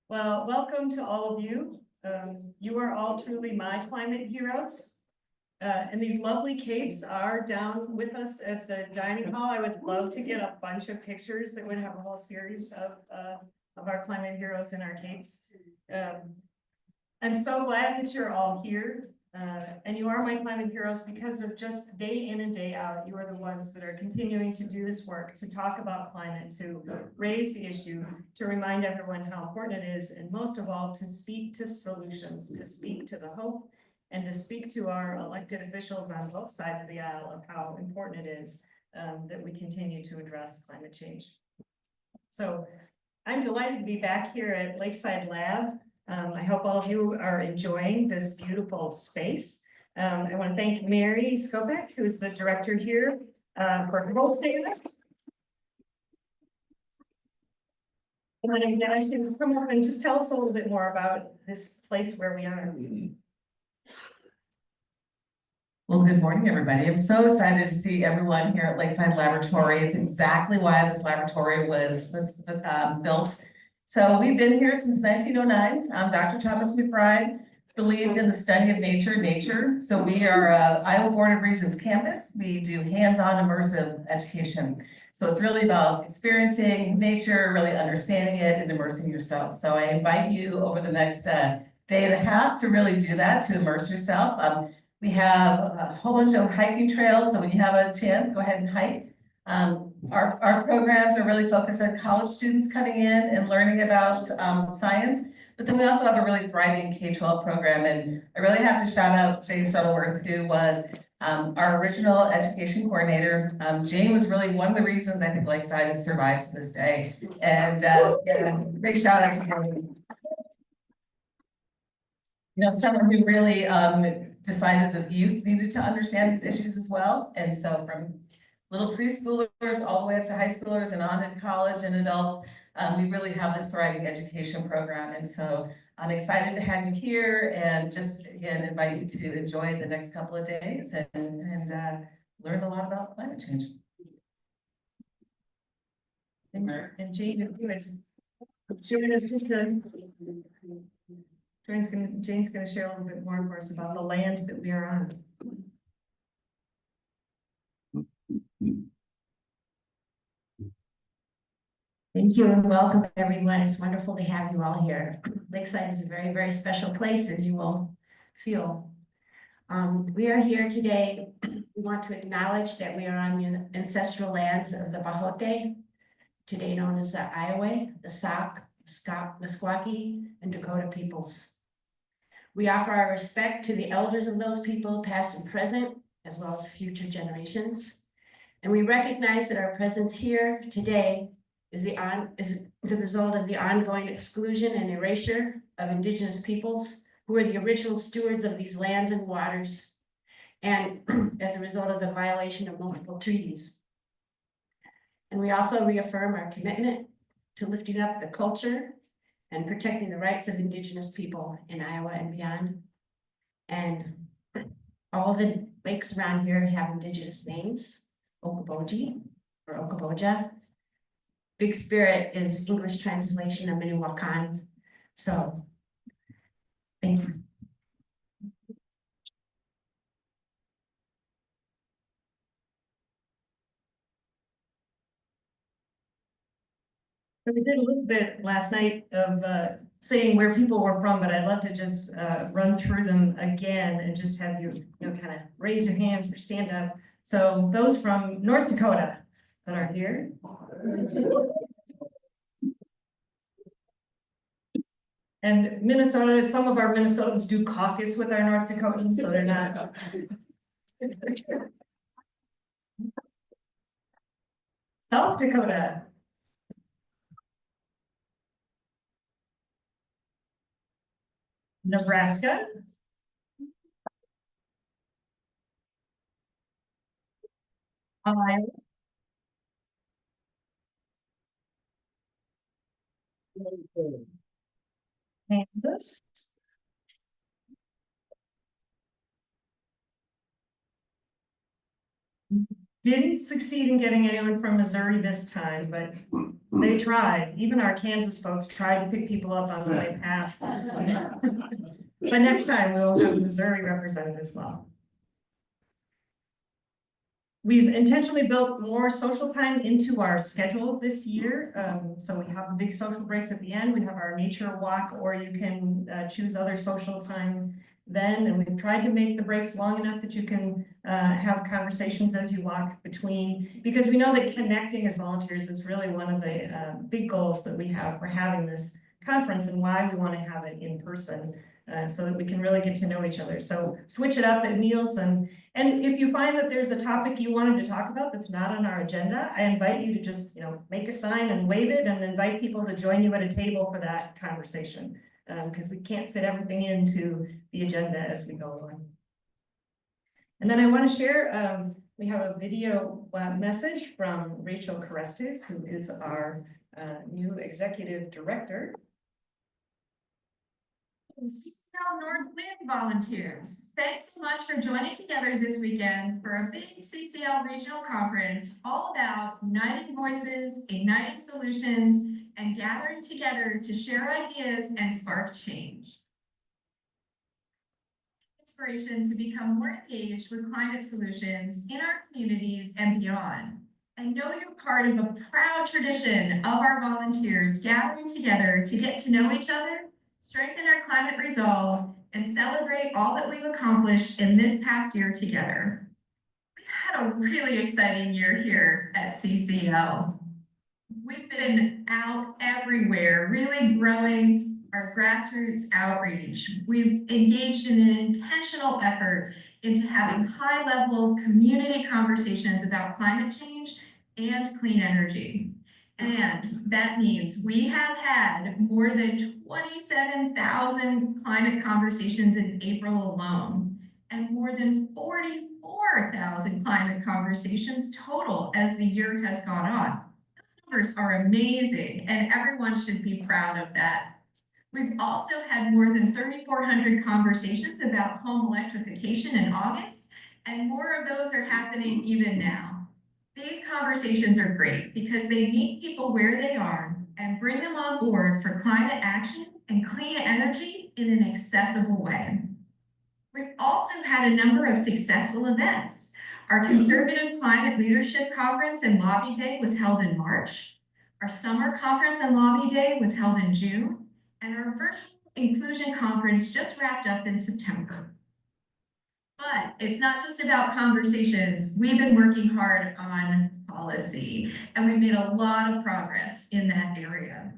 Well, welcome to all of you. You are all truly my climate heroes. And these lovely capes are down with us at the dining hall. I would love to get a bunch of pictures that would have a whole series of our climate heroes in our capes. I'm so glad that you're all here. And you are my climate heroes because of just day in and day out, you are the ones that are continuing to do this work, to talk about climate, to raise the issue, to remind everyone how important it is, and most of all, to speak to solutions, to speak to the hope, and to speak to our elected officials on both sides of the aisle of how important it is that we continue to address climate change. So I'm delighted to be back here at Lakeside Lab. I hope all of you are enjoying this beautiful space. I want to thank Mary Skopek, who's the director here, for hosting us. And then I'm going to come up and just tell us a little bit more about this place where we are. Well, good morning, everybody. I'm so excited to see everyone here at Lakeside Laboratory. It's exactly why this laboratory was built. So we've been here since 1909. Dr. Thomas McBride believed in the study of nature. So we are Iowa Board of Regents campus. We do hands-on immersive education. So it's really about experiencing nature, really understanding it and immersing yourself. So I invite you over the next day and a half to really do that, to immerse yourself. We have a whole bunch of hiking trails. So when you have a chance, go ahead and hike. Our programs are really focused on college students coming in and learning about science, but then we also have a really thriving K-12 program. And I really have to shout out Jane Shuttleworth, who was our original education coordinator. Jane was really one of the reasons I think Lakeside has survived to this day. And yeah, big shout out to Jane. You know, someone who really decided that youth needed to understand these issues as well. And so from little preschoolers all the way up to high schoolers and on to college and adults, we really have this thriving education program. And so I'm excited to have you here and just again invite you to enjoy the next couple of days and learn a lot about climate change. And Jane, if you would join us just to Jane's going to share a little bit more for us about the land that we are on. Thank you and welcome everyone. It's wonderful to have you all here. Lakeside is a very, very special place, as you will feel. We are here today. We want to acknowledge that we are on the ancestral lands of the Bahote, today known as the Iowa, the Sauk, Meskwaki, and Dakota peoples. We offer our respect to the elders of those people, past and present, as well as future generations. And we recognize that our presence here today is the result of the ongoing exclusion and erasure of Indigenous peoples who are the original stewards of these lands and waters, and as a result of the violation of multiple treaties. And we also reaffirm our commitment to lifting up the culture and protecting the rights of Indigenous people in Iowa and beyond. And all the lakes around here have Indigenous names, Okoboji or Okoboja. Big Spirit is English translation of Minnewakan. So, thank you. We did a little bit last night of saying where people were from, but I'd love to just run through them again and just have you, kind of raise your hands or stand up. So those from North Dakota that are here. And Minnesota, some of our Minnesotans do caucus with our North Dakotans, so they're not. South Dakota. Nebraska. Iowa. Kansas. Didn't succeed in getting anyone from Missouri this time, but they tried. Even our Kansas folks tried to pick people up on the way past. But next time we'll have Missouri represented as well. We've intentionally built more social time into our schedule this year. So we have the big social breaks at the end. We have our nature walk, or you can choose other social time then. And we've tried to make the breaks long enough that you can have conversations as you walk between, because we know that connecting as volunteers is really one of the big goals that we have for having this conference, and why we want to have it in person. So that we can really get to know each other. So switch it up at meals, and if you find that there's a topic you wanted to talk about that's not on our agenda, I invite you to just, make a sign and wave it, and invite people to join you at a table for that conversation. Because we can't fit everything into the agenda as we go along. And then I want to share, we have a video message from Rachel Carestes, who is our new executive director. CCL North Wind volunteers, thanks so much for joining together this weekend for a big CCL regional conference all about uniting voices, igniting solutions, and gathering together to share ideas and spark change. Inspiration to become more engaged with climate solutions in our communities and beyond. And know you're part of a proud tradition of our volunteers gathering together to get to know each other, strengthen our climate resolve, and celebrate all that we've accomplished in this past year together. We've had a really exciting year here at CCL. We've been out everywhere, really growing our grassroots outreach. We've engaged in an intentional effort into having high-level community conversations about climate change and clean energy. And that means we have had more than 27,000 climate conversations in April alone, and more than 44,000 climate conversations total as the year has gone on. Those numbers are amazing, and everyone should be proud of that. We've also had more than 3,400 conversations about home electrification in August, and more of those are happening even now. These conversations are great because they meet people where they are and bring them on board for climate action and clean energy in an accessible way. We've also had a number of successful events. Our Conservative Climate Leadership Conference and Lobby Day was held in March. Our Summer Conference and Lobby Day was held in June. And our Virtual Inclusion Conference just wrapped up in September. But it's not just about conversations. We've been working hard on policy, and we've made a lot of progress in that area.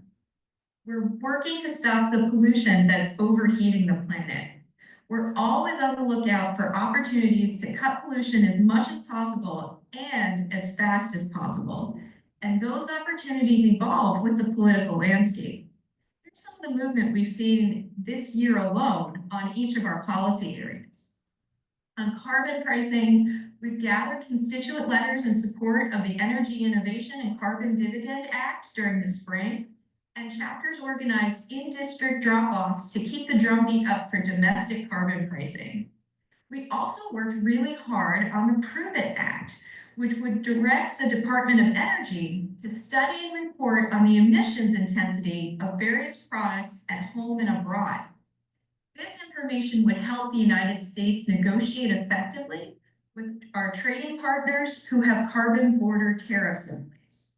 We're working to stop the pollution that's overheating the planet. We're always on the lookout for opportunities to cut pollution as much as possible and as fast as possible. And those opportunities evolve with the political landscape. Here's some of the movement we've seen this year alone on each of our policy areas. On carbon pricing, we've gathered constituent letters in support of the Energy Innovation and Carbon Dividend Act during the spring, and chapters organized in-district drop-offs to keep the drumbeat up for domestic carbon pricing. We also worked really hard on the Prove It Act, which would direct the Department of Energy to study and report on the emissions intensity of various products at home and abroad. This information would help the United States negotiate effectively with our trading partners who have carbon border tariffs in place.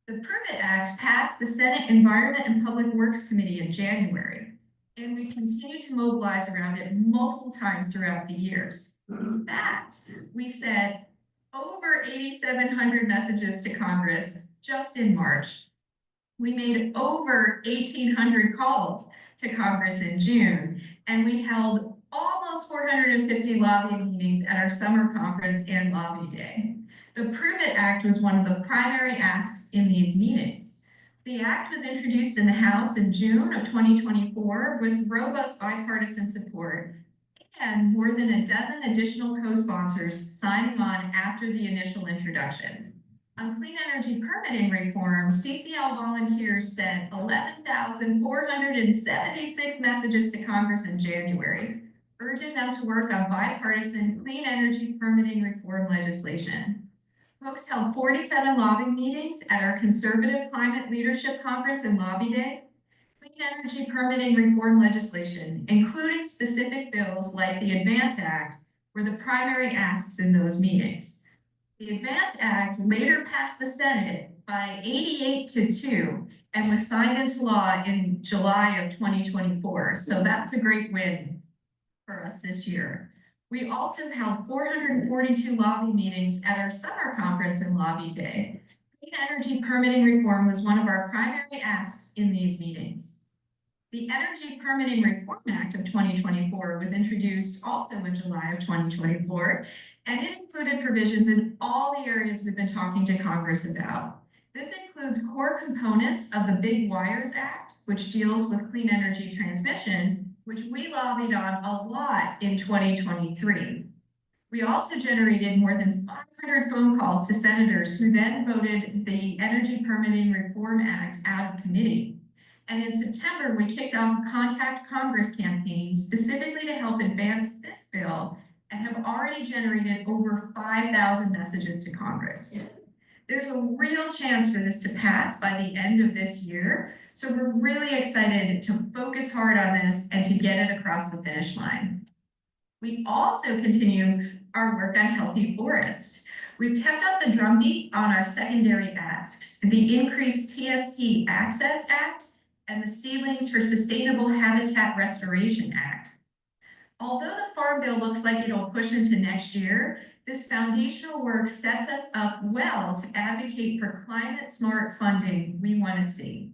The Prove It Act passed the Senate Environment and Public Works Committee in January, and we continue to mobilize around it multiple times throughout the years. In fact, we sent over 8,700 messages to Congress just in March. We made over 1,800 calls to Congress in June, and we held almost 450 lobbying meetings at our summer conference and lobby day. The Prove It Act was one of the primary asks in these meetings. The act was introduced in the House in June of 2024 with robust bipartisan support and more than a dozen additional co-sponsors signing on after the initial introduction. On clean energy permitting reform, CCL volunteers sent 11,476 messages to Congress in January, urging them to work on bipartisan clean energy permitting reform legislation. Folks held 47 lobbying meetings at our Conservative Climate Leadership Conference and Lobby Day. Clean energy permitting reform legislation, including specific bills like the Advance Act, were the primary asks in those meetings. The Advance Act later passed the Senate by 88-2 and was signed into law in July of 2024. So that's a great win for us this year. We also held 442 lobby meetings at our summer conference and Lobby Day. Clean energy permitting reform was one of our primary asks in these meetings. The Energy Permitting Reform Act of 2024 was introduced also in July of 2024, and it included provisions in all the areas we've been talking to Congress about. This includes core components of the Big Wires Act, which deals with clean energy transmission, which we lobbied on a lot in 2023. We also generated more than 500 phone calls to senators who then voted the Energy Permitting Reform Act out of committee. And in September, we kicked off a Contact Congress campaign specifically to help advance this bill and have already generated over 5,000 messages to Congress. There's a real chance for this to pass by the end of this year, so we're really excited to focus hard on this and to get it across the finish line. We also continue our work on healthy forests. We've kept up the drumbeat on our secondary asks, the increased TSP Access Act, and the Seedlings for Sustainable Habitat Restoration Act. Although the Farm Bill looks like it'll push into next year, this foundational work sets us up well to advocate for climate-smart funding we want to see.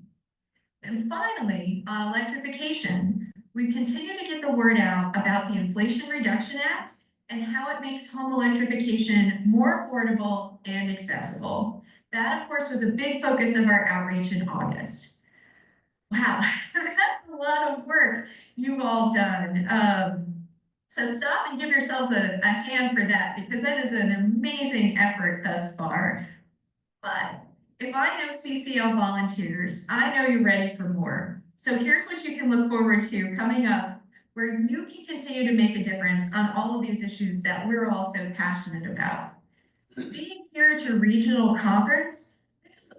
And finally, on electrification, we continue to get the word out about the Inflation Reduction Act and how it makes home electrification more affordable and accessible. That, of course, was a big focus of our outreach in August. Wow, that's a lot of work you've all done. So stop and give yourselves a hand for that, because that is an amazing effort thus far. But if I know CCL volunteers, I know you're ready for more. So here's what you can look forward to coming up, where you can continue to make a difference on all of these issues that we're all so passionate about. Being here at your regional conference,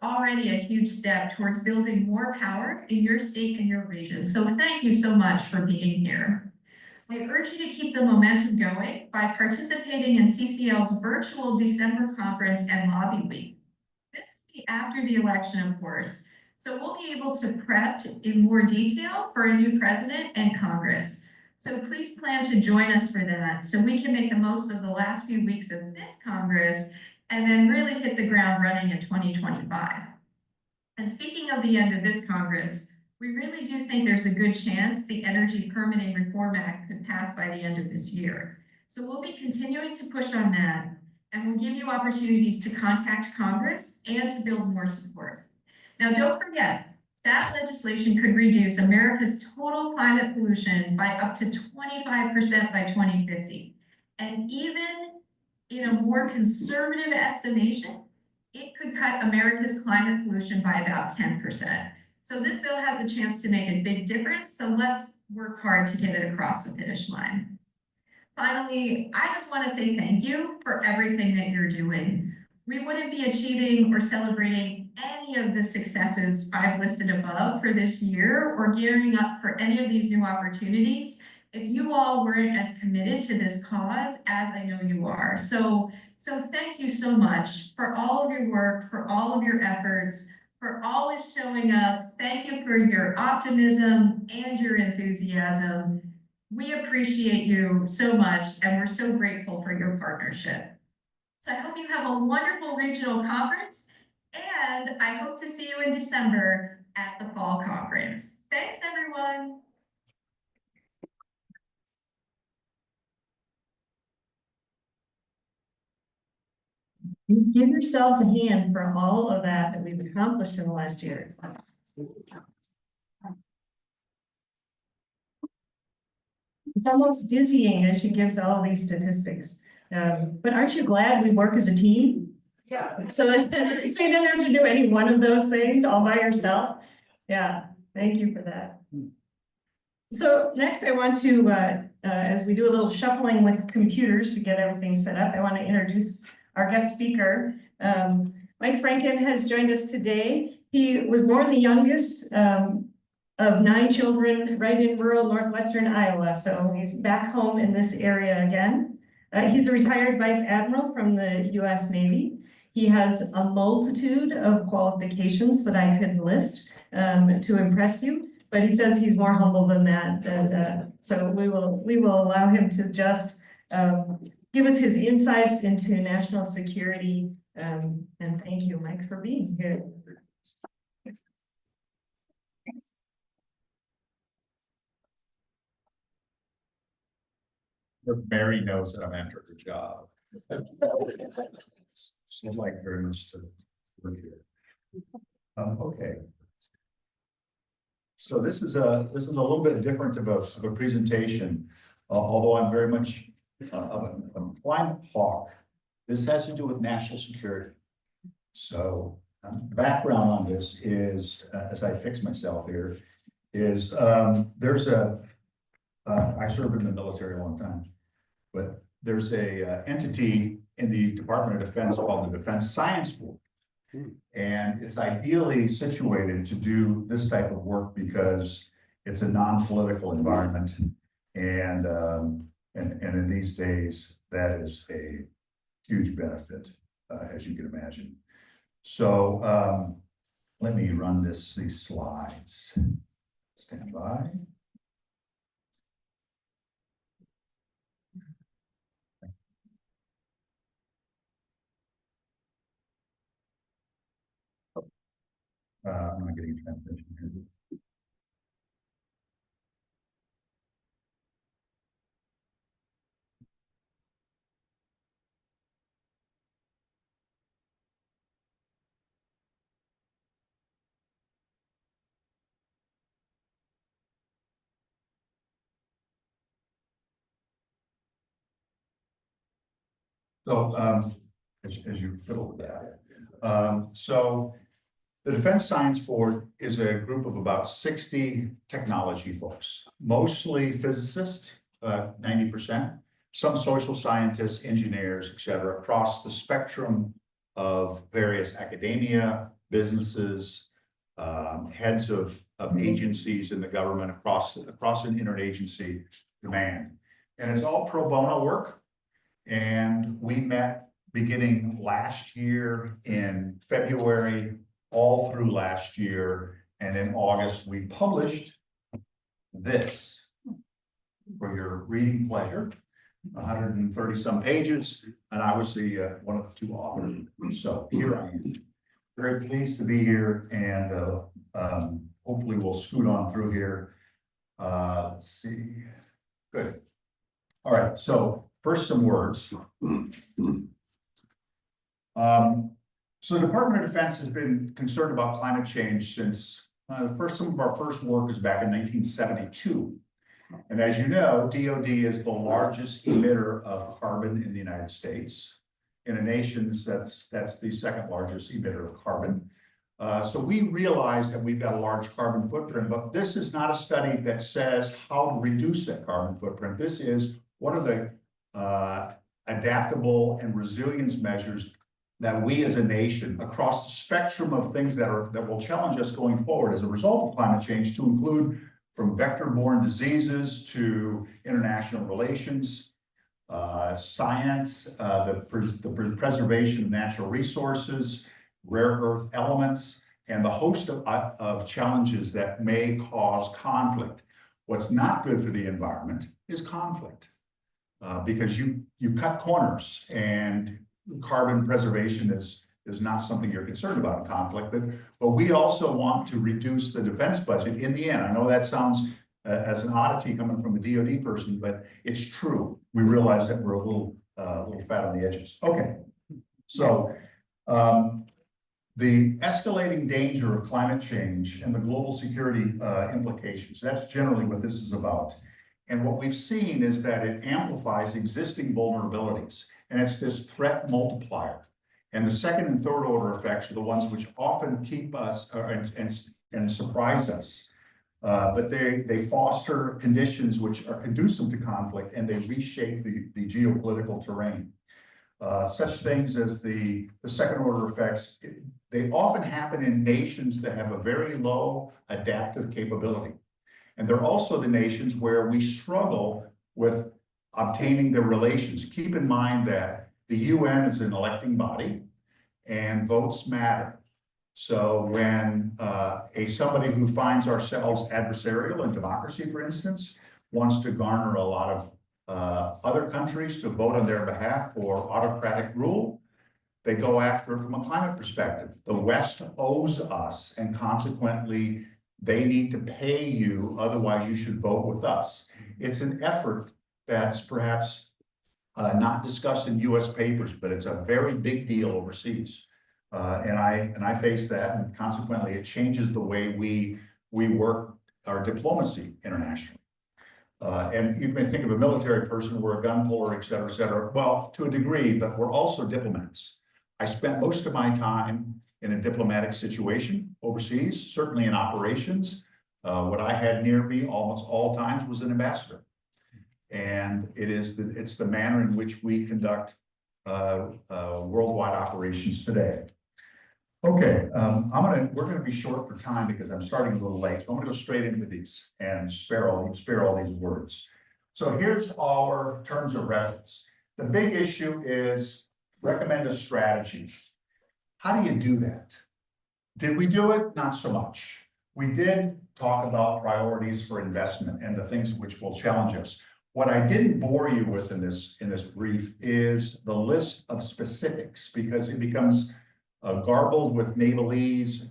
already a huge step towards building more power in your state and your region. So thank you so much for being here. I urge you to keep the momentum going by participating in CCL's virtual December conference and lobby week. This will be after the election, of course. So we'll be able to prep in more detail for a new president and Congress. So please plan to join us for that so we can make the most of the last few weeks of this Congress and then really hit the ground running in 2025. And speaking of the end of this Congress, we really do think there's a good chance the Energy Permitting Reform Act could pass by the end of this year. So we'll be continuing to push on that, and we'll give you opportunities to contact Congress and to build more support. Now, don't forget, that legislation could reduce America's total climate pollution by up to 25% by 2050. And even in a more conservative estimation, it could cut America's climate pollution by about 10%. So this bill has a chance to make a big difference. So let's work hard to get it across the finish line. Finally, I just want to say thank you for everything that you're doing. We wouldn't be achieving or celebrating any of the successes I've listed above for this year or gearing up for any of these new opportunities if you all weren't as committed to this cause as I know you are. So thank you so much for all of your work, for all of your efforts, for always showing up. Thank you for your optimism and your enthusiasm. We appreciate you so much, and we're so grateful for your partnership. So I hope you have a wonderful regional conference, and I hope to see you in December at the fall conference. Thanks, everyone. Give yourselves a hand for all of that we've accomplished in the last year. It's almost dizzying as she gives all these statistics. But aren't you glad we work as a team? Yeah. So you don't have to do any one of those things all by yourself. Yeah, thank you for that. So next I want to, as we do a little shuffling with computers to get everything set up, I want to introduce our guest speaker. Mike Franken has joined us today. He was born the youngest of 9 children right in rural northwestern Iowa, so he's back home in this area again. He's a retired Vice Admiral from the US Navy. He has a multitude of qualifications that I could list to impress you, but he says he's more humble than that. So we will allow him to just give us his insights into national security. And thank you, Mike, for being here. Mary knows that I'm after her job. She's like very much to work here. Okay. So this is a little bit different of a presentation, although I'm very much a climate hawk. This has to do with national security. So background on this is, as I fix myself here, is there's I served in the military a long time, but there's a entity in the Department of Defense called the Defense Science Board. And it's ideally situated to do this type of work because it's a non-political environment. And in these days, that is a huge benefit, as you can imagine. So let me run these slides. Stand by. I'm not getting a transition here. So as you fiddle with that, so the Defense Science Board is a group of about 60 technology folks, mostly physicists, 90%, some social scientists, engineers, et cetera, across the spectrum of various academia, businesses, heads of agencies in the government across an interagency demand. And it's all pro bono work. And we met beginning last year in February, all through last year, and in August, we published this for your reading pleasure, 130 some pages, and I was one of the 2 authors. So here I am, very pleased to be here, and hopefully we'll scoot on through here. Let's see, good. All right, so first some words. So the Department of Defense has been concerned about climate change since some of our first work is back in 1972. And as you know, DoD is the largest emitter of carbon in the United States. In a nation that's the 2nd largest emitter of carbon. So we realize that we've got a large carbon footprint, but this is not a study that says how to reduce that carbon footprint. This is what are the adaptable and resilience measures that we as a nation across the spectrum of things that will challenge us going forward as a result of climate change, to include from vector-borne diseases to international relations, science, the preservation of natural resources, rare earth elements, and the host of challenges that may cause conflict. What's not good for the environment is conflict, because you cut corners, and carbon preservation is not something you're concerned about in conflict, but we also want to reduce the defense budget in the end. I know that sounds as an oddity coming from a DoD person, but it's true. We realize that we're a little fat on the edges. Okay, so the escalating danger of climate change and the global security implications, that's generally what this is about. And what we've seen is that it amplifies existing vulnerabilities. And it's this threat multiplier. And the 2nd and 3rd order effects are the ones which often keep us and surprise us. But they foster conditions which are conducive to conflict, and they reshape the geopolitical terrain. such things as the second order effects, they often happen in nations that have a very low adaptive capability. And they're also the nations where we struggle with obtaining the relations. Keep in mind that the UN is an electing body and votes matter. So when somebody who finds ourselves adversarial in democracy, for instance, wants to garner a lot of other countries to vote on their behalf for autocratic rule, they go after it from a climate perspective. The West owes us, and consequently, they need to pay you, otherwise you should vote with us. It's an effort that's perhaps not discussed in US papers, but it's a very big deal overseas. And I face that, and consequently, it changes the way we work our diplomacy internationally. And you may think of a military person, we're a gun puller, et cetera, et cetera. Well, to a degree, but we're also diplomats. I spent most of my time in a diplomatic situation overseas, certainly in operations. What I had near me almost all times was an ambassador. And it's the manner in which we conduct worldwide operations today. Okay, we're gonna be short for time because I'm starting a little late. So I'm gonna go straight into these and spare all these words. So here's our terms of reference. The big issue is recommend a strategy. How do you do that? Did we do it? Not so much. We did talk about priorities for investment and the things which will challenge us. What I didn't bore you with in this brief is the list of specifics, because it becomes garbled with navalese,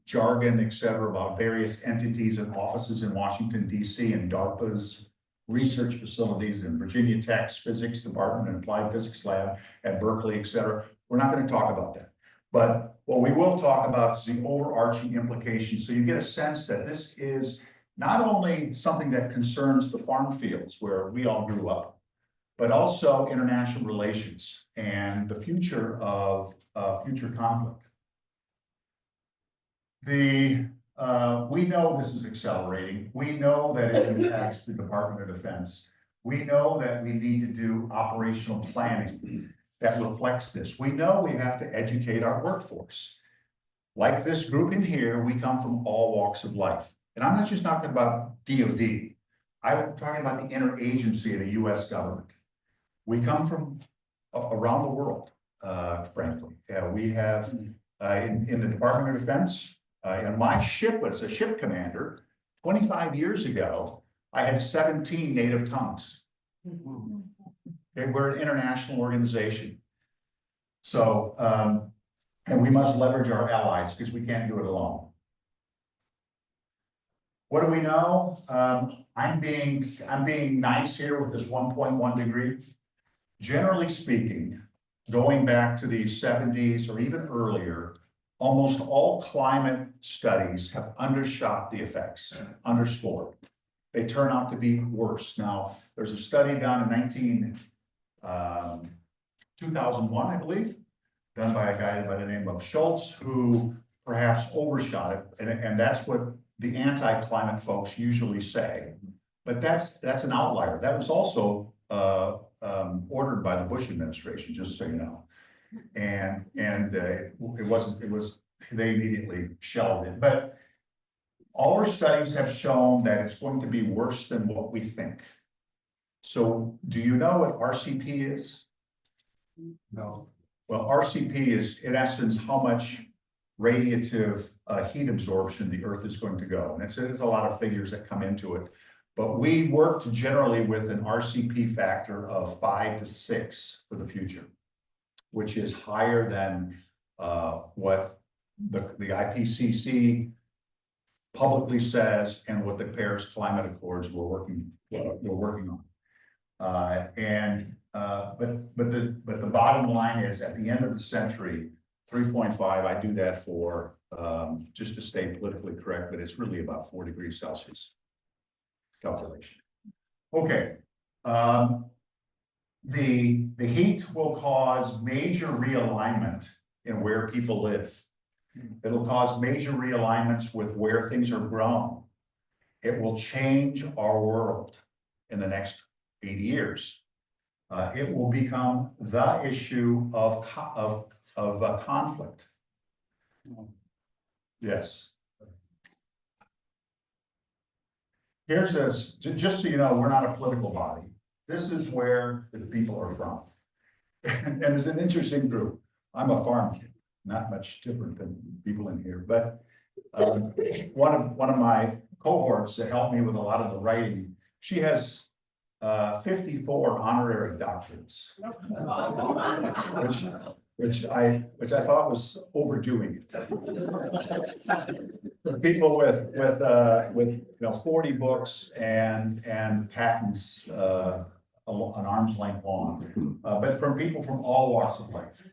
jargon, et cetera, about various entities and offices in Washington, D.C. and DARPA's research facilities in Virginia Tech's physics department and applied physics lab at Berkeley, et cetera. We're not going to talk about that. But what we will talk about is the overarching implications. So you get a sense that this is not only something that concerns the farm fields where we all grew up, but also international relations and the future of future conflict. We know this is accelerating. We know that it impacts the Department of Defense. We know that we need to do operational planning that reflects this. We know we have to educate our workforce. Like this group in here, we come from all walks of life. And I'm not just talking about DoD. I'm talking about the interagency of the US government. We come from around the world, frankly. We have in the Department of Defense, and my ship was a ship commander. 25 years ago, I had 17 native tongues. Okay, we're an international organization. So, and we must leverage our allies because we can't do it alone. What do we know? I'm being nice here with this 1.1 degree. Generally speaking, going back to the 70s or even earlier, almost all climate studies have undershot the effects, underscored. They turn out to be worse. Now, there's a study done in 2001, I believe, done by a guy by the name of Schultz, who perhaps overshot it. And that's what the anti-climate folks usually say. But that's an outlier. That was also ordered by the Bush administration, just so you know. And they immediately shelved it. But all our studies have shown that it's going to be worse than what we think. So do you know what RCP is? No. Well, RCP is in essence how much radiative heat absorption the Earth is going to go. And there's a lot of figures that come into it. But we worked generally with an RCP factor of 5 to 6 for the future, which is higher than what the IPCC publicly says and what the Paris Climate Accords were working on. But the bottom line is, at the end of the century, 3.5. I do that for just to stay politically correct, but it's really about 4 degrees Celsius calculation. Okay. The heat will cause major realignment in where people live. It'll cause major realignments with where things are grown. It will change our world in the next 80 years. It will become the issue of conflict. Yes. Here's this, just so you know, we're not a political body. This is where the people are from. And it's an interesting group. I'm a farm kid, not much different than people in here, but one of my cohorts that helped me with a lot of the writing, she has 54 honorary doctorates, which I thought was overdoing it. People with 40 books and patents an arm's length long, but from people from all walks of life.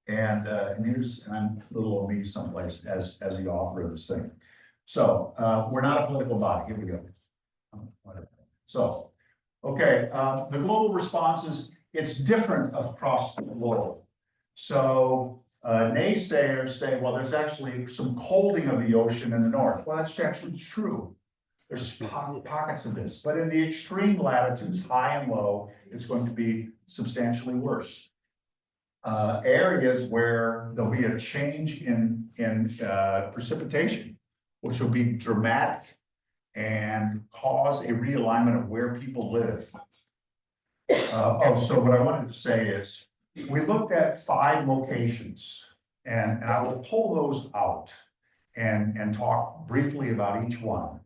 And I'm little old me someplace as the author of this thing. So we're not a political body. Here we go. So, okay, the global responses, it's different across the globe. So naysayers say, well, there's actually some colding of the ocean in the north. Well, that's actually true. There's pockets of this, but in the extreme latitudes, high and low, it's going to be substantially worse. Areas where there'll be a change in precipitation, which will be dramatic and cause a realignment of where people live. So what I wanted to say is, we looked at 5 locations, and I will pull those out and talk briefly about each one.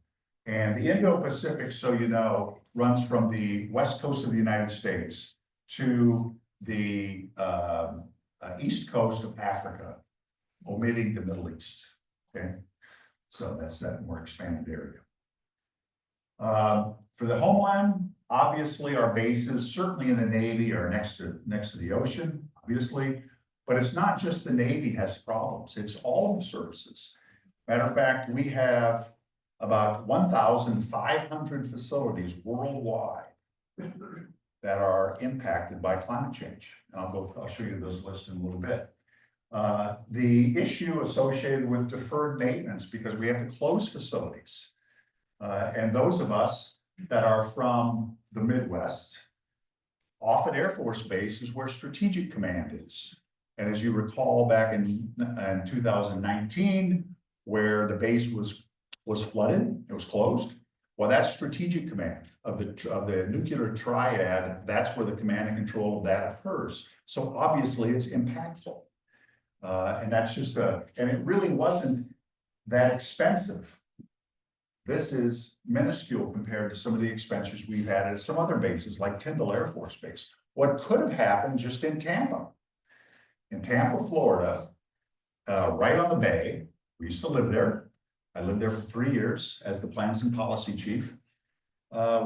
And the Indo-Pacific, so you know, runs from the west coast of the United States to the east coast of Africa, omitting the Middle East. Okay, so that's that more expanded area. For the homeland, obviously our bases, certainly in the Navy, are next to the ocean, obviously, but it's not just the Navy has problems, it's all of the services. Matter of fact, we have about 1,500 facilities worldwide that are impacted by climate change. And I'll show you this list in a little bit. The issue associated with deferred maintenance, because we have to close facilities. And those of us that are from the Midwest, Offutt Air Force Base is where Strategic Command is. And as you recall, back in 2019, where the base was flooded, it was closed. Well, that's Strategic Command of the nuclear triad. That's where the command and control of that occurs. So obviously it's impactful. And that's just and it really wasn't that expensive. This is minuscule compared to some of the expenditures we've had at some other bases like Tyndall Air Force Base. What could have happened just in Tampa, Florida, right on the bay. We used to live there. I lived there for 3 years as the plans and policy chief.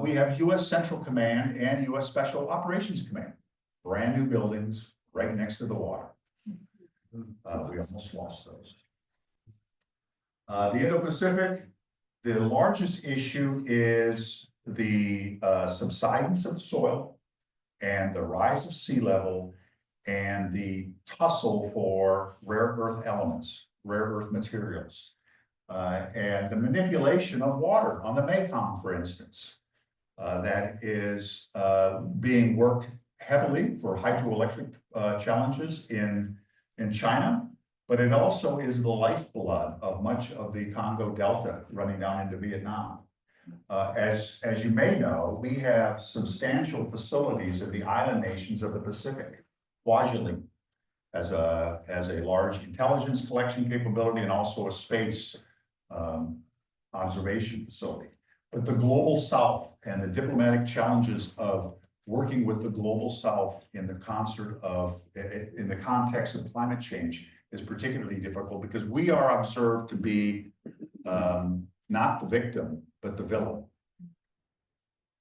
We have U.S. Central Command and U.S. Special Operations Command, brand new buildings right next to the water. We almost lost those. The Indo-Pacific, the largest issue is the subsidence of the soil and the rise of sea level and the tussle for rare earth elements, rare earth materials. And the manipulation of water on the Mekong, for instance, that is being worked heavily for hydroelectric challenges in China, but it also is the lifeblood of much of the Congo Delta running down into Vietnam. As you may know, we have substantial facilities in the island nations of the Pacific, Kwajalein, as a large intelligence collection capability and also a space observation facility. But the global South and the diplomatic challenges of working with the global South in the context of climate change is particularly difficult because we are observed to be not the victim, but the villain.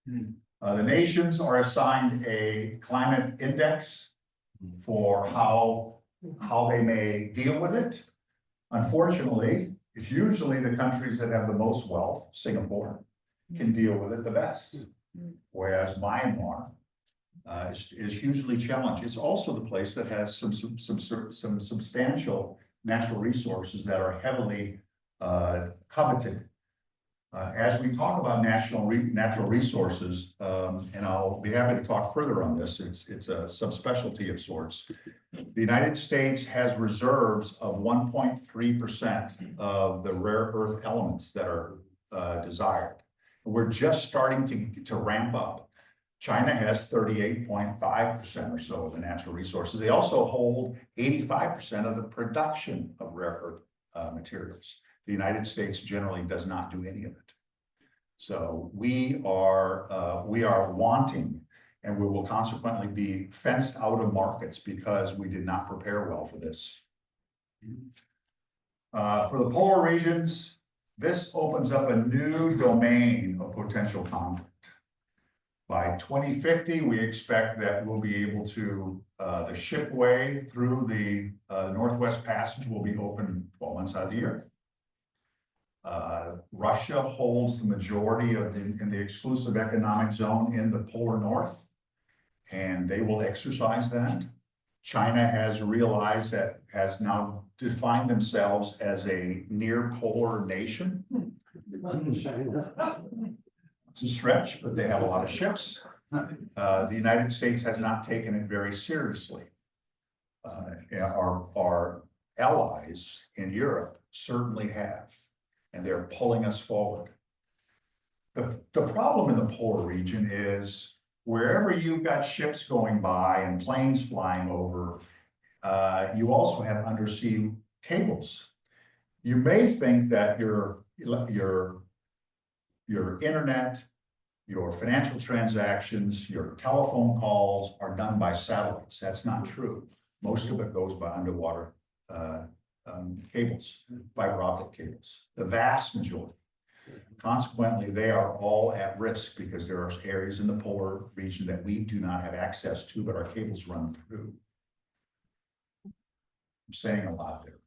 The nations are assigned a climate index for how they may deal with it. Unfortunately, it's usually the countries that have the most wealth, Singapore, can deal with it the best. Whereas Myanmar is hugely challenged. It's also the place that has some substantial natural resources that are heavily coveted. As we talk about natural resources, and I'll be happy to talk further on this, it's a subspecialty of sorts. The United States has reserves of 1.3% of the rare earth elements that are desired. We're just starting to ramp up. China has 38.5% or so of the natural resources. They also hold 85% of the production of rare earth materials. The United States generally does not do any of it. So we are wanting, and we will consequently be fenced out of markets because we did not prepare well for this. For the polar regions, this opens up a new domain of potential conflict. By 2050, we expect that we'll be able to, the shipway through the Northwest Passage will be open 12 months out of the year. Russia holds the majority of in the exclusive economic zone in the polar north, and they will exercise that. China has realized that, has now defined themselves as a near polar nation. It's a stretch, but they have a lot of ships. The United States has not taken it very seriously. Our allies in Europe certainly have, and they're pulling us forward. The problem in the polar region is wherever you've got ships going by and planes flying over, you also have undersea cables. You may think that your internet, your financial transactions, your telephone calls are done by satellites. That's not true. Most of it goes by underwater cables, fiber optic cables, the vast majority. Consequently, they are all at risk because there are areas in the polar region that we do not have access to, but our cables run through. I'm saying a lot there.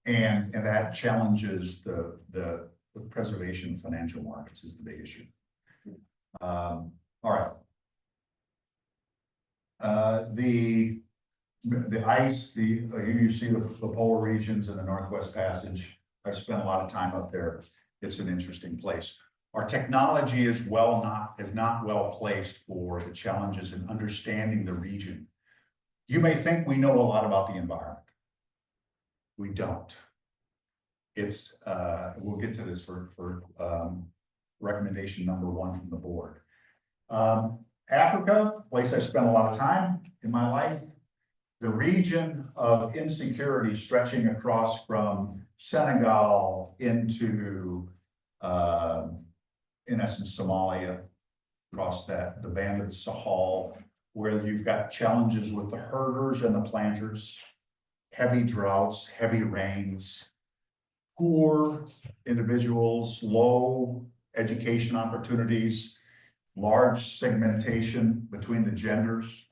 And that challenges the preservation of financial markets is the big issue. All right. The ice, here you see the polar regions and the Northwest Passage. I've spent a lot of time up there. It's an interesting place. Our technology is not well placed for the challenges in understanding the region. You may think we know a lot about the environment. We don't. It's we'll get to this for recommendation number 1 from the board. Africa, place I spent a lot of time in my life. The region of insecurity stretching across from Senegal into, in essence, Somalia, across the band of the Sahel, where you've got challenges with the herders and the planters, heavy droughts, heavy rains, poor individuals, low education opportunities, large segmentation between the genders,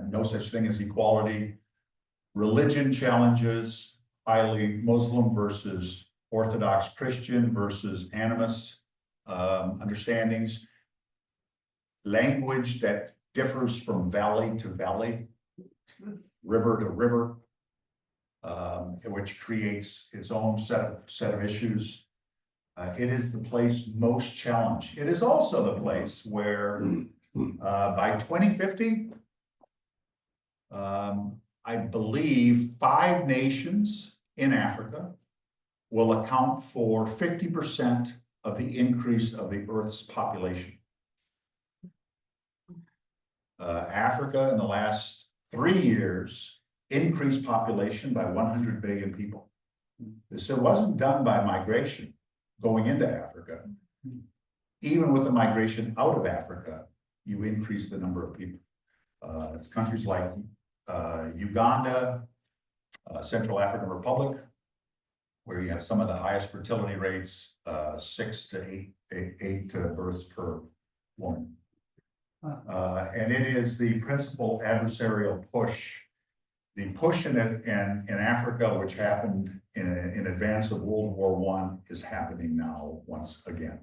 no such thing as equality, religion challenges, highly Muslim versus Orthodox Christian versus animist understandings, language that differs from valley to valley, river to river, which creates its own set of issues. It is the place most challenged. It is also the place where by 2050, I believe 5 nations in Africa will account for 50% of the increase of the Earth's population. Africa in the last 3 years increased population by 100 billion people. This wasn't done by migration going into Africa. Even with the migration out of Africa, you increase the number of people. Countries like Uganda, Central African Republic, where you have some of the highest fertility rates, 6 to 8 births per woman. And it is the principal adversarial push. The push in Africa, which happened in advance of World War I, is happening now once again.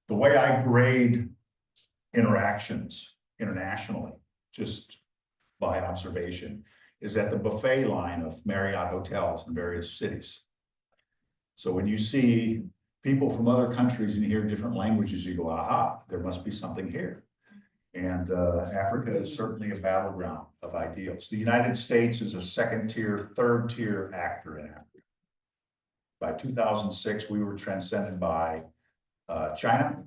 The way I grade interactions internationally, just by observation, is at the buffet line of Marriott hotels in various cities. So when you see people from other countries and you hear different languages, you go, aha, there must be something here. And Africa is certainly a battleground of ideals. The United States is a second tier, third tier actor in Africa. By 2006, we were transcended by China,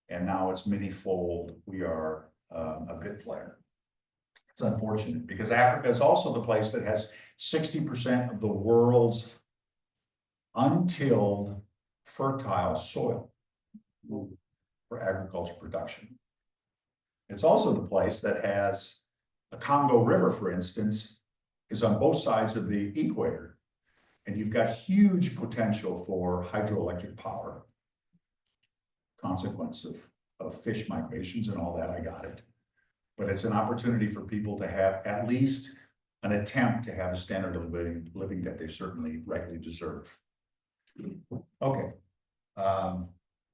and now it's many-fold. We are a big player. It's unfortunate because Africa is also the place that has 60% of the world's untilled fertile soil for agriculture production. It's also the place that has a Congo River, for instance, is on both sides of the equator. And you've got huge potential for hydroelectric power. Consequence of fish migrations and all that, I got it. But it's an opportunity for people to have at least an attempt to have a standard of living that they certainly rightly deserve. Okay,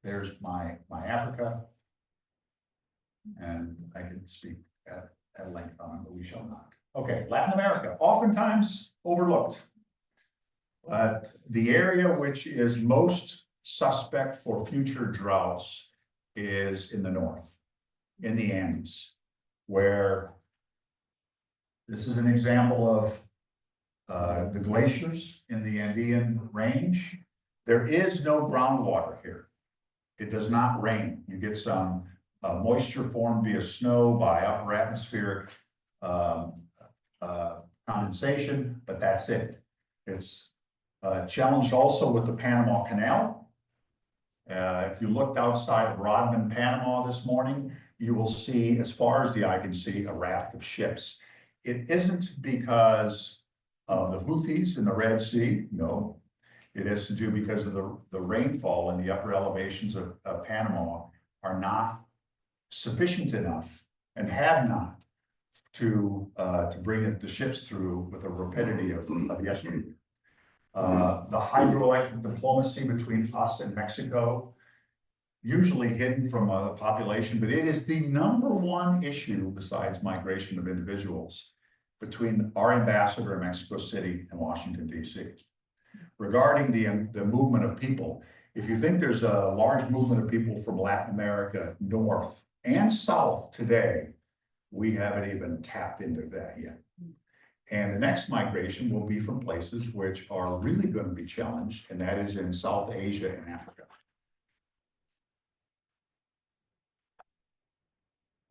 there's my Africa. And I can speak at length on it, but we shall not. Okay, Latin America, oftentimes overlooked. But the area which is most suspect for future droughts is in the north, in the Andes, where this is an example of the glaciers in the Andean range. There is no groundwater here. It does not rain. You get some moisture formed via snow by upper atmospheric condensation, but that's it. It's challenged also with the Panama Canal. If you looked outside of Rodman, Panama this morning, you will see, as far as the eye can see, a raft of ships. It isn't because of the Houthis in the Red Sea, no. It has to do because of the rainfall in the upper elevations of Panama are not sufficient enough and have not to bring the ships through with a rapidity of yesterday. The hydroelectric diplomacy between us and Mexico, usually hidden from the population, but it is the #1 issue besides migration of individuals between our ambassador in Mexico City and Washington, D.C. Regarding the movement of people, if you think there's a large movement of people from Latin America north and south today, we haven't even tapped into that yet. And the next migration will be from places which are really going to be challenged, and that is in South Asia and Africa.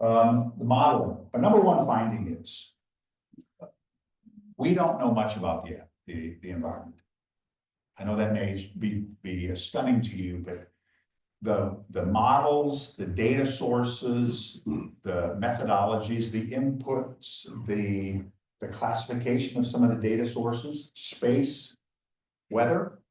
The modeling. Our #1 finding is we don't know much about the environment. I know that may be stunning to you, but the models, the data sources, the methodologies, the inputs, the classification of some of the data sources, space, weather,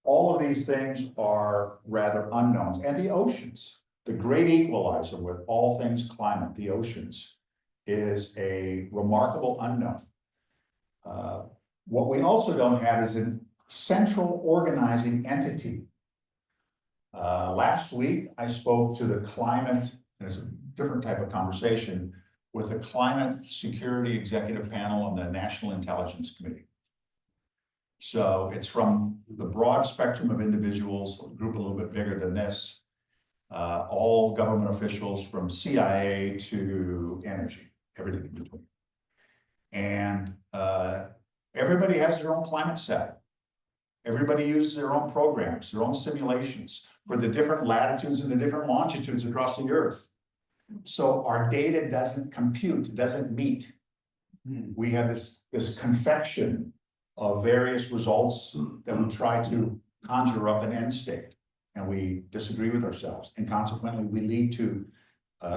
all of these things are rather unknowns. And the oceans, the great equalizer with all things climate, the oceans, is a remarkable unknown. What we also don't have is a central organizing entity. Last week, I spoke to the climate, and it's a different type of conversation, with the Climate Security Executive Panel on the National Intelligence Committee. So it's from the broad spectrum of individuals, a group a little bit bigger than this, all government officials from CIA to energy, everything in between. And everybody has their own climate set. Everybody uses their own programs, their own simulations for the different latitudes and the different longitudes across the earth. So our data doesn't compute, doesn't meet. We have this confection of various results that we try to conjure up an end state, and we disagree with ourselves. And consequently, we lead to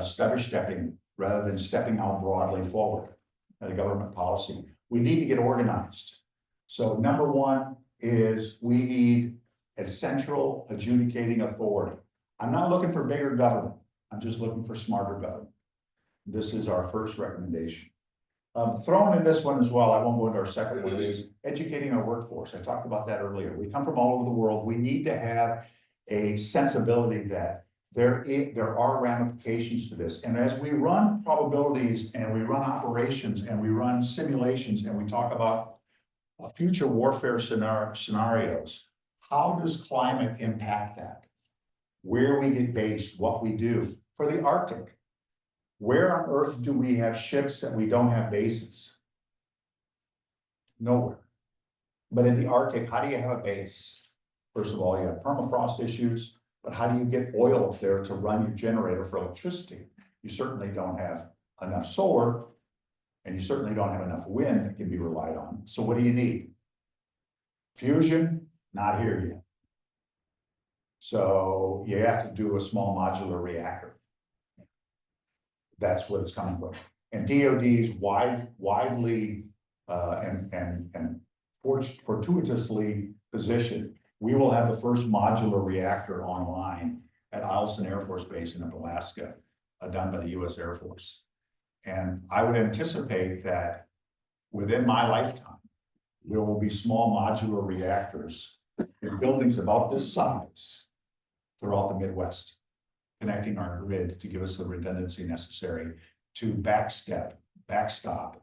stutter stepping rather than stepping out broadly forward at a government policy. We need to get organized. So #1 is we need a central adjudicating authority. I'm not looking for bigger government. I'm just looking for smarter government. This is our first recommendation. Thrown in this one as well, I won't go into our second one, is educating our workforce. I talked about that earlier. We come from all over the world. We need to have a sensibility that there are ramifications to this. And as we run probabilities and we run operations and we run simulations and we talk about future warfare scenarios, how does climate impact that? Where we get based, what we do. For the Arctic, where on earth do we have ships that we don't have bases? Nowhere. But in the Arctic, how do you have a base? First of all, you have permafrost issues, but how do you get oil up there to run your generator for electricity? You certainly don't have enough solar, and you certainly don't have enough wind that can be relied on. So what do you need? Fusion, not here yet. So you have to do a small modular reactor. That's what it's coming from. And DoD's widely and fortuitously positioned. We will have the first modular reactor online at Eielson Air Force Base in Alaska, done by the US Air Force. And I would anticipate that within my lifetime, there will be small modular reactors in buildings about this size throughout the Midwest, connecting our grid to give us the redundancy necessary to backstop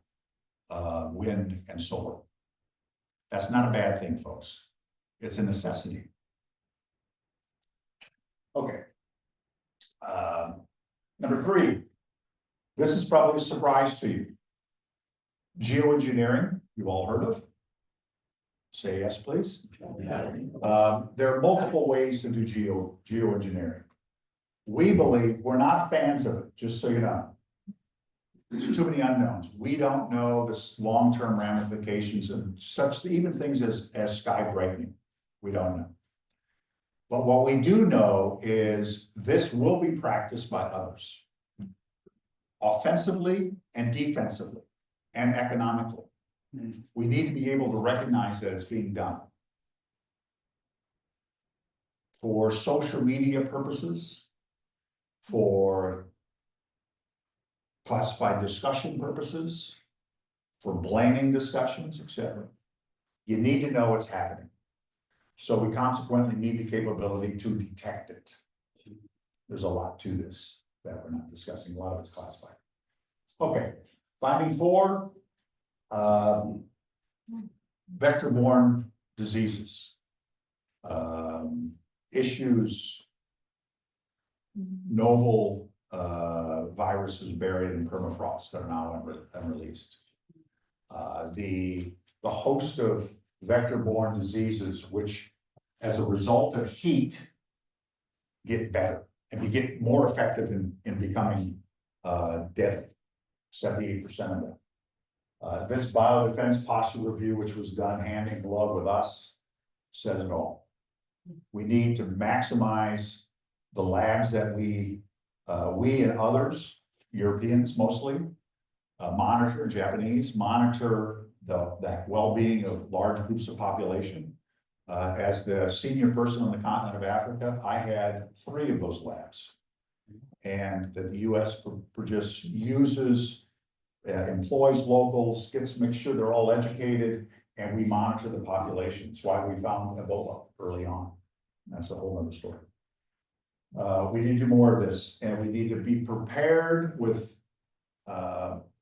wind and solar. That's not a bad thing, folks. It's a necessity. Okay. Number 3, this is probably a surprise to you. Geoengineering, you've all heard of. Say yes, please. There are multiple ways to do geoengineering. We believe we're not fans of it, just so you know. There's too many unknowns. We don't know the long-term ramifications of such, even things as sky brightening. We don't know. But what we do know is this will be practiced by others, offensively and defensively and economically. We need to be able to recognize that it's being done. For social media purposes, for classified discussion purposes, for blaming discussions, etc. You need to know what's happening. So we consequently need the capability to detect it. There's a lot to this that we're not discussing. A lot of it's classified. Okay, finding 4, vector-borne diseases, issues, novel viruses buried in permafrost that are now unreleased. The host of vector-borne diseases, which as a result of heat, get better and you get more effective in becoming deadly, 78% of them. This biodefense posture review, which was done hand in glove with us, says it all. We need to maximize the labs that we and others, Europeans mostly, monitor, Japanese, monitor the well-being of large groups of population. As the senior person on the continent of Africa, I had 3 of those labs. And that the US just uses, employs locals, makes sure they're all educated, and we monitor the population. That's why we found Ebola early on. That's a whole other story. We need to do more of this, and we need to be prepared with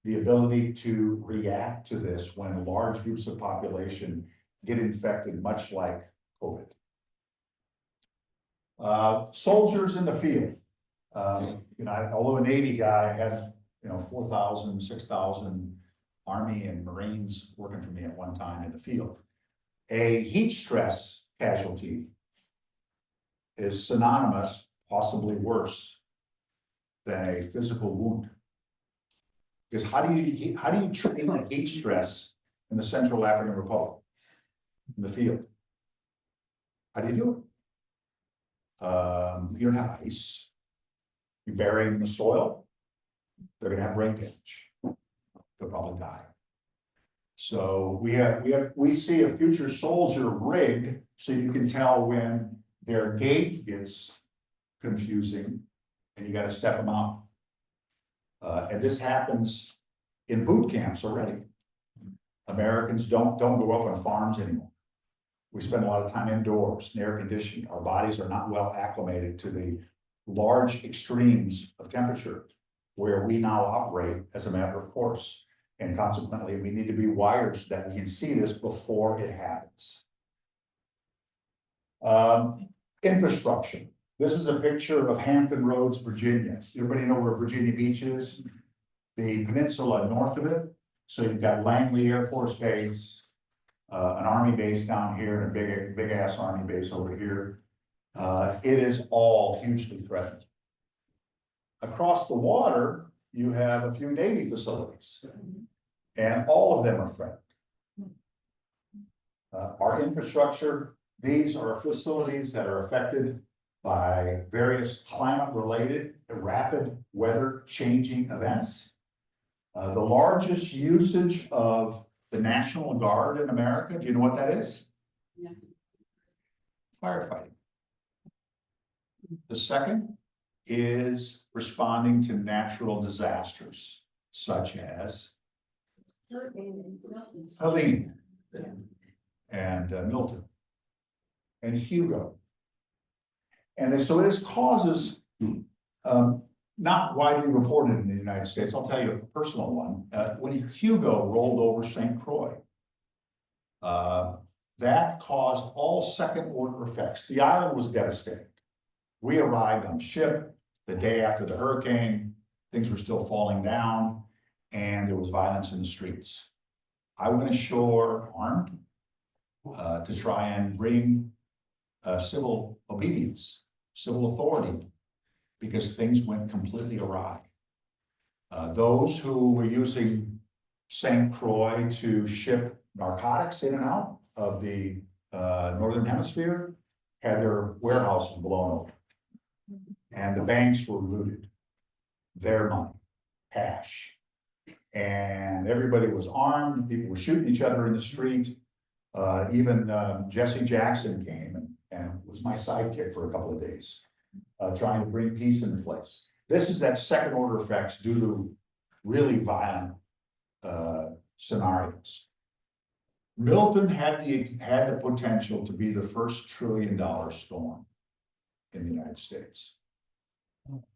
the ability to react to this when large groups of population get infected, much like COVID. Soldiers in the field. Although a Navy guy, I had 4,000, 6,000 Army and Marines working for me at one time in the field. A heat stress casualty is synonymous, possibly worse, than a physical wound. Because how do you train a heat stress in the Central African Republic in the field? How do you do it? You don't have ice. You bury them in the soil. They're going to have brain damage. They'll probably die. So we see a future soldier rigged so you can tell when their gait gets confusing and you got to step them out. And this happens in boot camps already. Americans don't go up on farms anymore. We spend a lot of time indoors, air conditioned. Our bodies are not well acclimated to the large extremes of temperature where we now operate as a matter of course. And consequently, we need to be wired so that we can see this before it happens. Infrastructure. This is a picture of Hampton Roads, Virginia. Everybody know where Virginia Beach is? The peninsula north of it. So you've got Langley Air Force Base, an Army base down here, and a big ass Army base over here. It is all hugely threatened. Across the water, you have a few Navy facilities, and all of them are threatened. Our infrastructure, these are facilities that are affected by various climate-related rapid weather changing events. The largest usage of the National Guard in America, do you know what that is? Yeah. Firefighting. The second is responding to natural disasters, such as Helene and Milton and Hugo. And so this causes, not widely reported in the United States. I'll tell you a personal one. When Hugo rolled over St. Croix, that caused all second order effects. The island was devastated. We arrived on ship the day after the hurricane. Things were still falling down, and there was violence in the streets. I went ashore armed to try and bring civil obedience, civil authority, because things went completely awry. Those who were using St. Croix to ship narcotics in and out of the Northern Hemisphere had their warehouses blown open. And the banks were looted, their money, cash. And everybody was armed, people were shooting each other in the street. Even Jesse Jackson came and was my sidekick for a couple of days, trying to bring peace into place. This is that second order effects due to really violent scenarios. Milton had the potential to be the first $1 trillion storm in the United States.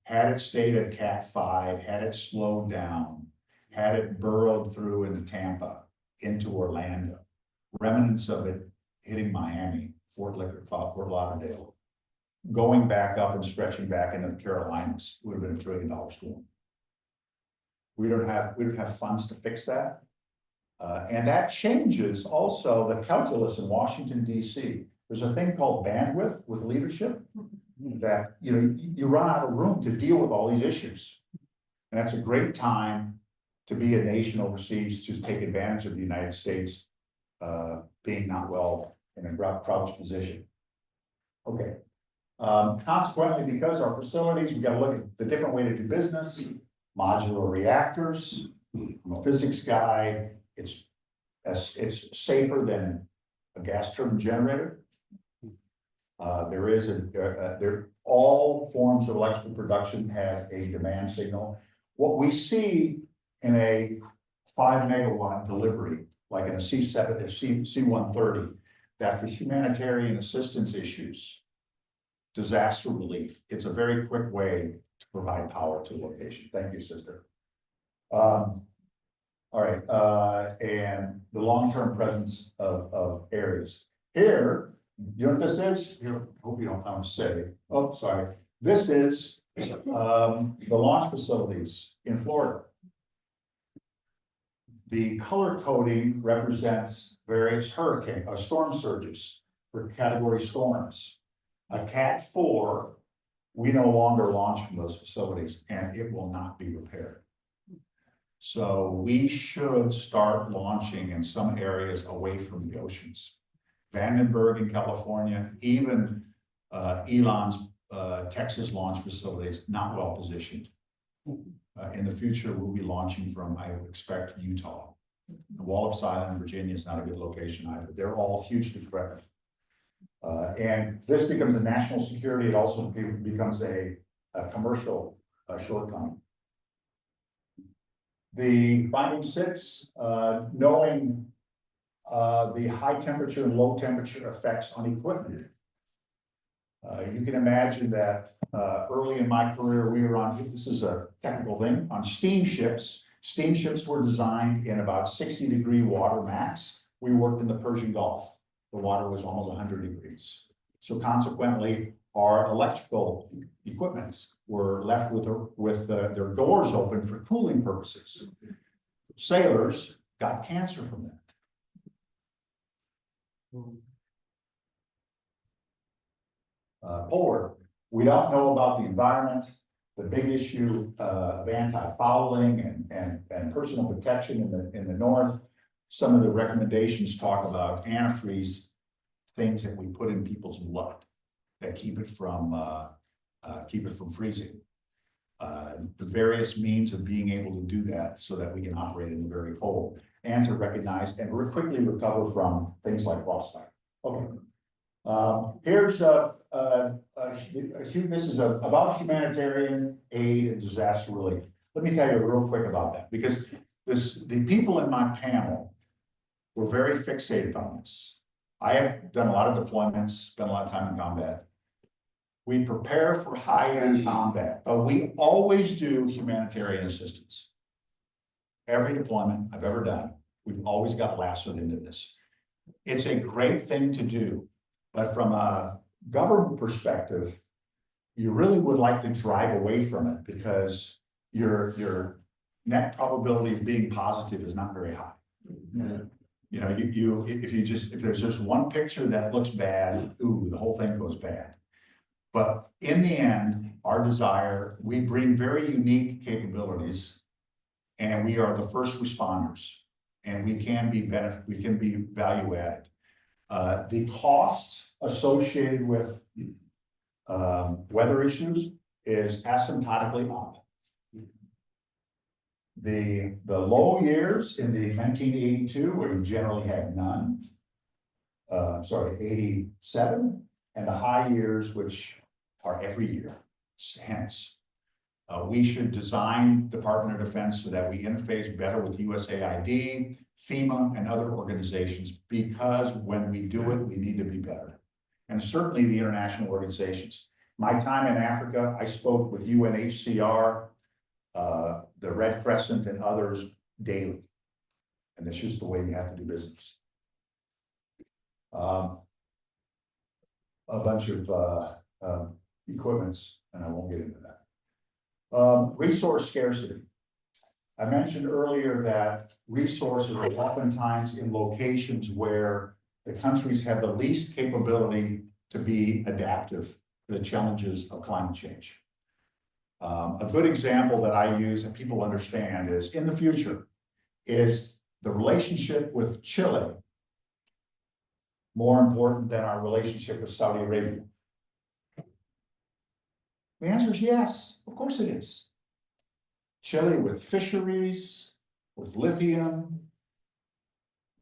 Had it stayed at Cat 5, had it slowed down, had it burrowed through into Tampa, into Orlando, remnants of it hitting Miami, Fort Lauderdale, going back up and stretching back into the Carolinas, would have been $1 trillion storm. We don't have funds to fix that. And that changes also the calculus in Washington, D.C. There's a thing called bandwidth with leadership that, you run out of room to deal with all these issues. And that's a great time to be a nation overseas, to take advantage of the United States being not well in a crouched position. Okay. Consequently, because our facilities, we've got to look at the different way to do business, modular reactors. I'm a physics guy. It's safer than a gas turbine generator. All forms of electrical production have a demand signal. What we see in a 5 megawatt delivery, like in a C-130, that for humanitarian assistance issues, disaster relief, it's a very quick way to provide power to a location. Thank you, sister. All right, and the long-term presence of areas. Here, you know what this is? Here, hope you don't want to say. Oh, sorry. This is the launch facilities in Florida. The color coding represents various hurricane or storm surges for category storms. A Cat 4, we no longer launch from those facilities, and it will not be repaired. So we should start launching in some areas away from the oceans. Vandenberg in California, even Elon's Texas launch facilities, not well positioned. In the future, we'll be launching from, I would expect, Utah. Wallops Island, Virginia is not a good location either. They're all hugely threatened. And this becomes a national security. It also becomes a commercial shortcoming. The finding 6, knowing the high temperature and low temperature effects on equipment. You can imagine that early in my career, we were on, this is a technical thing, on steamships. Steamships were designed in about 60-degree water max. We worked in the Persian Gulf. The water was almost 100 degrees. So consequently, our electrical equipments were left with their doors open for cooling purposes. Sailors got cancer from that. Polar, we don't know about the environment, the big issue of anti-fouling and personal protection in the north. Some of the recommendations talk about antifreeze, things that we put in people's blood that keep it from freezing. The various means of being able to do that so that we can operate in the very cold and to recognize and quickly recover from things like frostbite. Okay. Here's this is about humanitarian aid and disaster relief. Let me tell you real quick about that, because the people in my panel were very fixated on this. I have done a lot of deployments, spent a lot of time in combat. We prepare for high-end combat, but we always do humanitarian assistance. Every deployment I've ever done, we've always got lassoed into this. It's a great thing to do, but from a government perspective, you really would like to drive away from it because your net probability of being positive is not very high. You know, if there's just one picture that looks bad, ooh, the whole thing goes bad. But in the end, our desire, we bring very unique capabilities, and we are the first responders, and we can be value added. The costs associated with weather issues is asymptotically up. The low years in the 1982, where you generally had none, 87, and the high years, which are every year. Hence, we should design Department of Defense so that we interface better with USAID, FEMA, and other organizations, because when we do it, we need to be better. And certainly the international organizations. My time in Africa, I spoke with UNHCR, the Red Crescent, and others daily. And that's just the way you have to do business. A bunch of equipments, and I won't get into that. Resource scarcity. I mentioned earlier that resources are oftentimes in locations where the countries have the least capability to be adaptive to the challenges of climate change. A good example that I use and people understand is, in the future, is the relationship with Chile more important than our relationship with Saudi Arabia? The answer is yes, of course it is. Chile with fisheries, with lithium,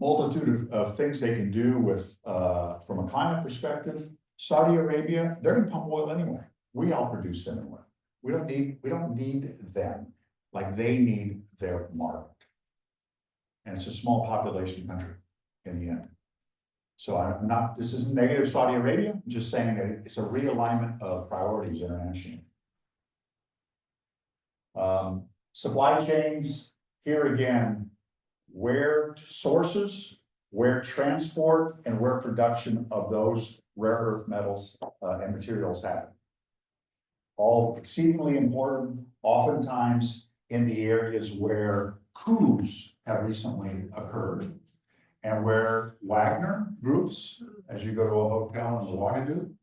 multitude of things they can do with, from a climate perspective. Saudi Arabia, they're gonna pump oil anyway. We all produce them anyway. We don't need them like they need their market. And it's a small population country in the end. So this isn't negative Saudi Arabia, I'm just saying that it's a realignment of priorities internationally. Supply chains, here again, where sources, where transport, and where production of those rare earth metals and materials happen. All exceedingly important, oftentimes in the areas where coups have recently occurred. And where Wagner groups, as you go to a hotel in Ouagadougou,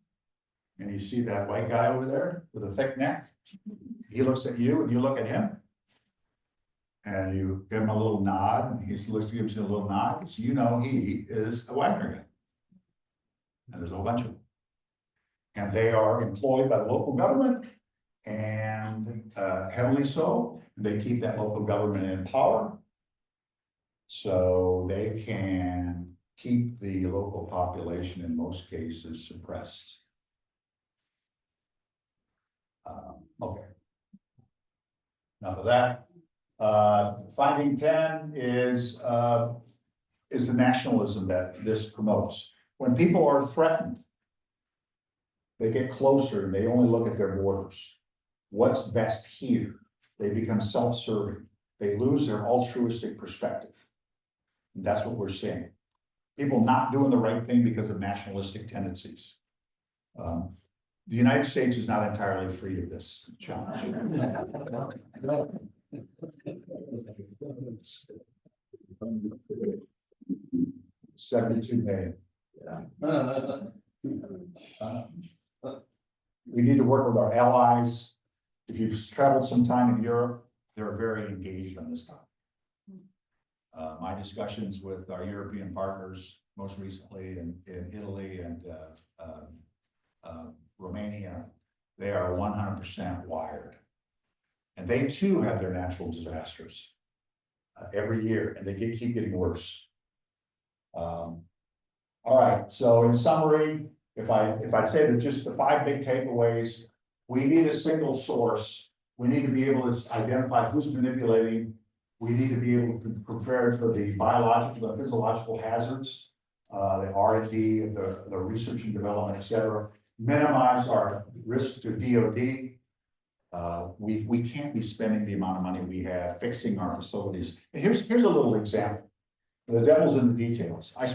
and you see that white guy over there with a thick neck, he looks at you and you look at him. And you give him a little nod, and he gives you a little nod, because you know he is a Wagner guy. And there's a whole bunch of them. And they are employed by the local government, and heavily so. They keep that local government in power, so they can keep the local population, in most cases, suppressed. Okay. Enough of that. Finding 10 is the nationalism that this promotes. When people are threatened, they get closer and they only look at their borders. What's best here? They become self-serving. They lose their altruistic perspective. And that's what we're seeing. People not doing the right thing because of nationalistic tendencies. The United States is not entirely free of this challenge. 72 million. We need to work with our allies. If you've traveled some time in Europe, they're very engaged on this topic. My discussions with our European partners, most recently in Italy and Romania, they are 100% wired. And they too have their natural disasters every year, and they keep getting worse. All right, so in summary, if I'd say that just the 5 big takeaways, we need a single source. We need to be able to identify who's manipulating. We need to be able to prepare for the biological and physiological hazards, the R&D, the research and development, et cetera. Minimize our risk to DoD. We can't be spending the amount of money we have fixing our facilities. And here's a little example. The devil's in the details. I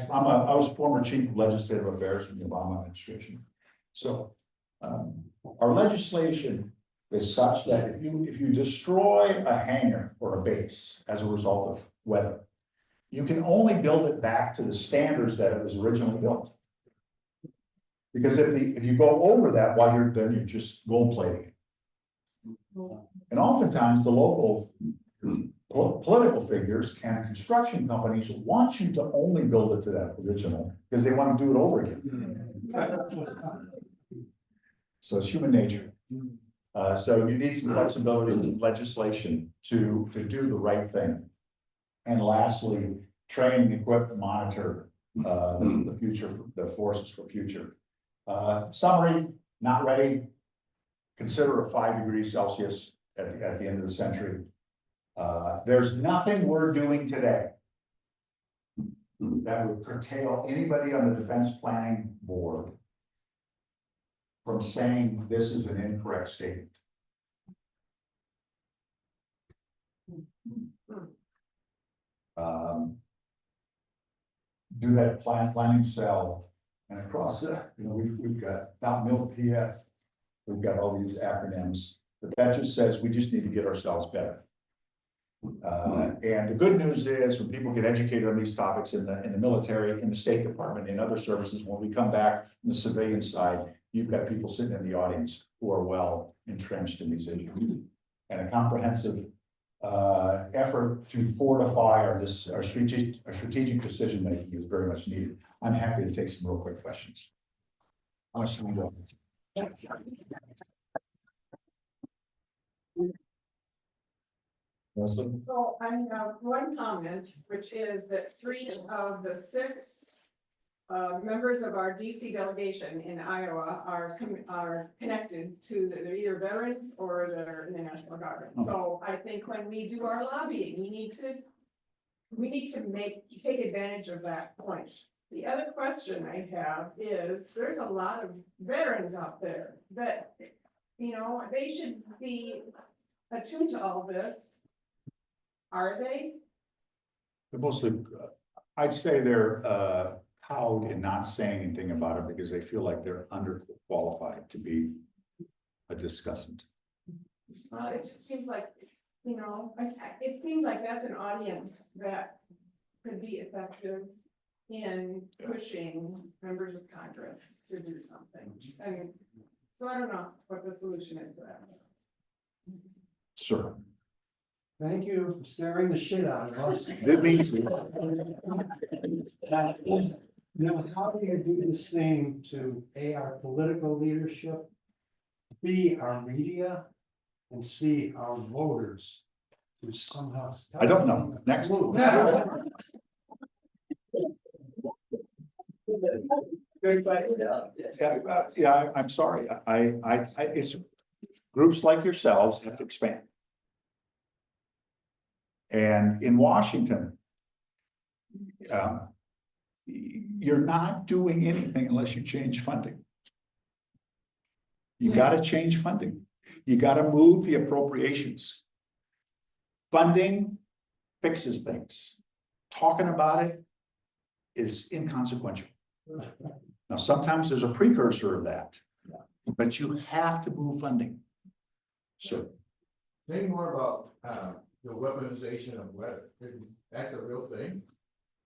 was former chief of legislative affairs in the Obama administration. So our legislation is such that if you destroy a hangar or a base as a result of weather, you can only build it back to the standards that it was originally built. Because if you go over that while you're just gold plating it. And oftentimes the local political figures and construction companies want you to only build it to that original because they want to do it over again. So it's human nature. So you need some flexibility in legislation to do the right thing. And lastly, train, equip, and monitor the future, the forces for future. Summary, not ready. Consider a 5 degrees Celsius at the end of the century. There's nothing we're doing today that would curtail anybody on the Defense Planning Board from saying this is an incorrect statement. Do that planning cell, and across that, we've got .mil PF, we've got all these acronyms, but that just says we just need to get ourselves better. And the good news is when people get educated on these topics in the military, in the State Department, in other services, when we come back on the civilian side, you've got people sitting in the audience who are well entrenched in these issues. And a comprehensive effort to fortify our strategic decision making is very much needed. I'm happy to take some real quick questions. How much time do we have? So I have one comment, which is that 3 of the 6 members of our DC delegation in Iowa are connected to they're either veterans or they're in the National Guard. Okay. So I think when we do our lobbying, we need to take advantage of that point. The other question I have is there's a lot of veterans out there that, they should be attuned to all this. Are they? They're mostly, I'd say they're cowed and not saying anything about it because they feel like they're underqualified to be a discussant. It just seems like, it seems like that's an audience that could be effective in pushing members of Congress to do something. I mean, so I don't know what the solution is to that. Sir. Thank you for scaring the shit out of us. Didn't mean to. Now, how do you do the same to A, our political leadership, B, our media, and C, our voters, who somehow. I don't know. Next. Yeah, I'm sorry. It's groups like yourselves have to expand. And in Washington, you're not doing anything unless you change funding. You got to change funding. You got to move the appropriations. Funding fixes things. Talking about it is inconsequential. Now, sometimes there's a precursor of that, but you have to move funding. So, Say more about, the weaponization of weather, that's a real thing.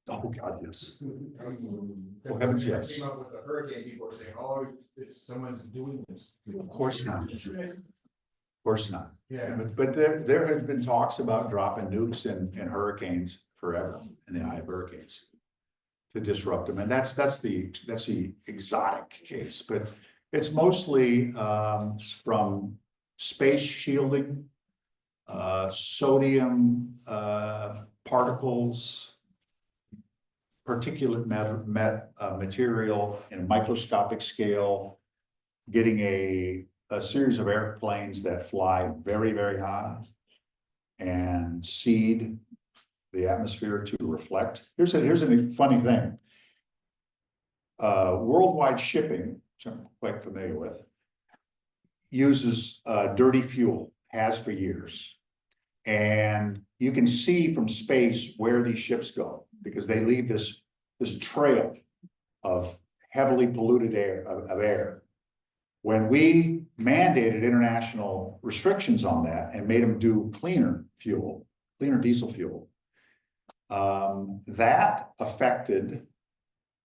oh God, yes. For heavens, yes. Came up with a hurricane, people are saying, oh, if someone's doing this. Of course not. Of course not. Yeah. But there have been talks about dropping nukes and hurricanes forever in the eye of hurricanes to disrupt them. And that's the exotic case, but it's mostly from space shielding, sodium particles, particulate material in a microscopic scale, getting a series of airplanes that fly very, very high and seed the atmosphere to reflect. Here's a funny thing. Worldwide shipping, which I'm quite familiar with, uses dirty fuel, has for years. And you can see from space where these ships go because they leave this trail of heavily polluted air. When we mandated international restrictions on that and made them do cleaner diesel fuel, that affected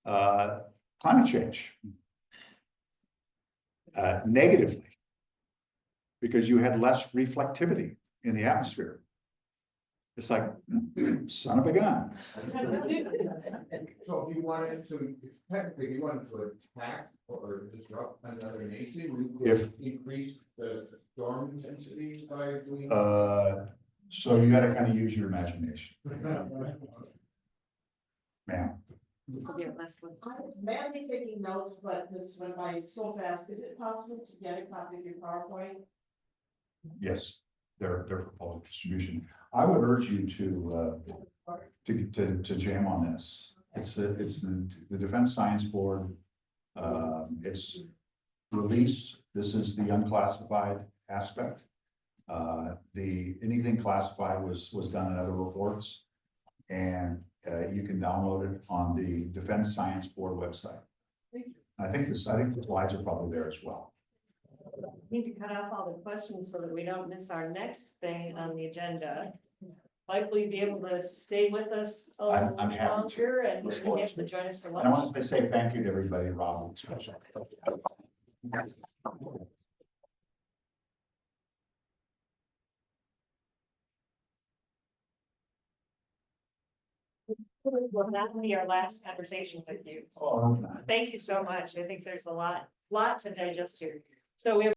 climate change negatively because you had less reflectivity in the atmosphere. It's like, son of a gun. So if you wanted to, technically, if you wanted to attack or disrupt another nation, you could increase the storm intensity by doing. So you gotta kind of use your imagination. Ma'am. So we have less. I was badly taking notes, but this went by so fast. Is it possible to get a copy of your PowerPoint? Yes, they're for public distribution. I would urge you to jam on this. It's the Defense Science Board. It's release. This is the unclassified aspect. Anything classified was done in other reports, and you can download it on the Defense Science Board website. Thank you. I think the slides are probably there as well. Need to cut off all the questions so that we don't miss our next thing on the agenda. Likely be able to stay with us a I'm little happy to. longer and be able to join us for And I lunch. want to say thank you to everybody, Rob, especially. Well, that will be our last conversation with you. Oh, Thank you so much. I think there's a lot to digest here. So we have